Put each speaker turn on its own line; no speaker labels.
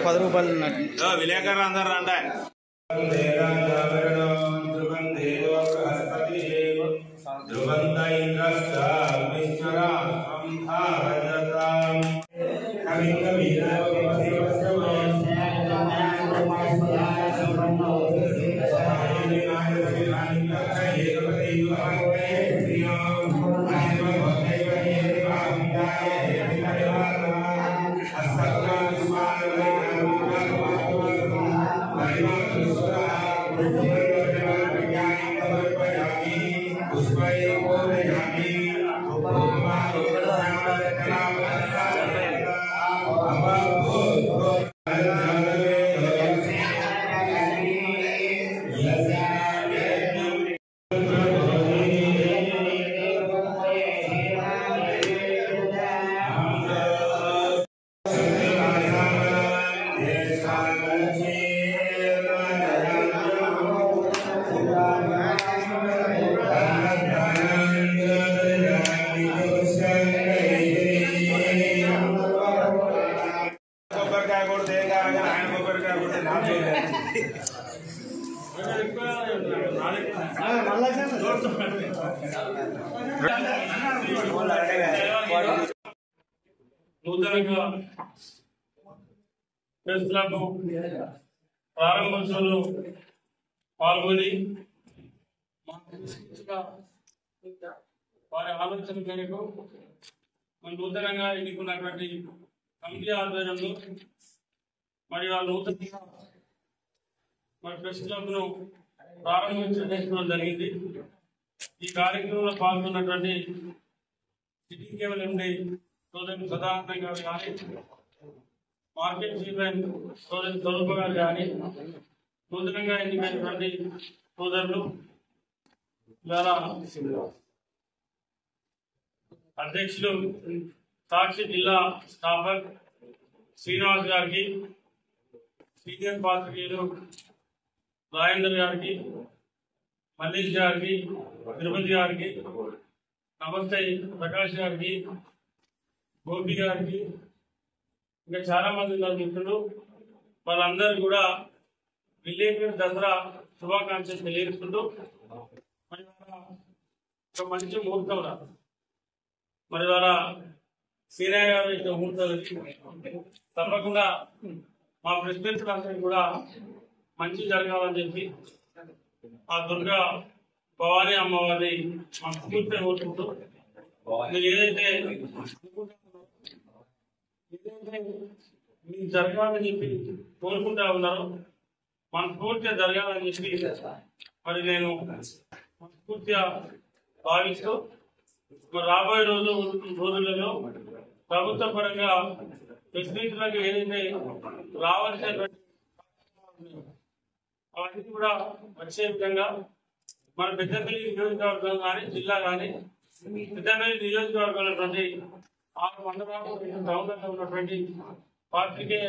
₹10 విలేకరులు అందరూ రండి.
నూతనంగా ప్రెస్ క్లబ్ ప్రారంభోత్సవంలో పాల్గొని వారి ఆలోచన మేరకు నూతనంగా ఎన్నుకున్నటువంటి కమిటీ ఆధ్వర్యంలో మరి వాళ్ళ నూతనంగా మరి ప్రెస్ క్లబ్ను ప్రారంభించడం జరిగింది. ఈ కార్యక్రమంలో పాల్గొన్నటువంటి సిటీ కేబుల్ ఎండి సోదరు సదానంద గారు కానీ, మార్కెట్ చైర్మన్ సోదరు స్వరూప గారు కానీ, నూతనంగా ఎన్నికైనటువంటి సోదరులు ద్వారా అధ్యక్షులు సాక్షి జిల్లా స్టాఫర్ శ్రీనివాస్ గారికి, సీనియర్ పాత్రికేయులు రాజేందర్ గారికి, మల్లేష్ గారికి, తిరుపతి గారికి, నమస్తే ప్రకాష్ గారికి, గోపి గారికి, ఇంకా చాలా మంది ఉన్నారు మిత్రులు. వాళ్ళందరూ కూడా విలేకరుల దసరా శుభాకాంక్షలు తెలియజేస్తుంటూ మరి ఒక మంచి ముహూర్తం మరి వాళ్ళ సీనియర్ గారు ఇక ముహూర్తాలు తప్పకుండా మా ప్రెసిడెంట్లందరికీ కూడా మంచి జరగాలని చెప్పి ఆ దుర్గా భవానీ అమ్మవారి మనస్ఫూర్తిగా కోరుకుంటూ మీరు ఏదైతే మీకు జరగాలని చెప్పి కోరుకుంటా ఉన్నారో మనస్ఫూర్తిగా జరగాలని చెప్పి మరి నేను మనస్ఫూర్తిగా భావిస్తూ రాబోయే రోజులలో ప్రభుత్వ పరంగా ఫెసిలిటీలకు ఏదైతే రావాల్సినటువంటి అవన్నీ కూడా వచ్చే విధంగా మన పెద్దపల్లి నియోజకవర్గం కానీ జిల్లా కానీ పెద్దపల్లి నియోజకవర్గంలో 6 మండలాలు టౌన్లలో ఉన్నటువంటి పార్టీకే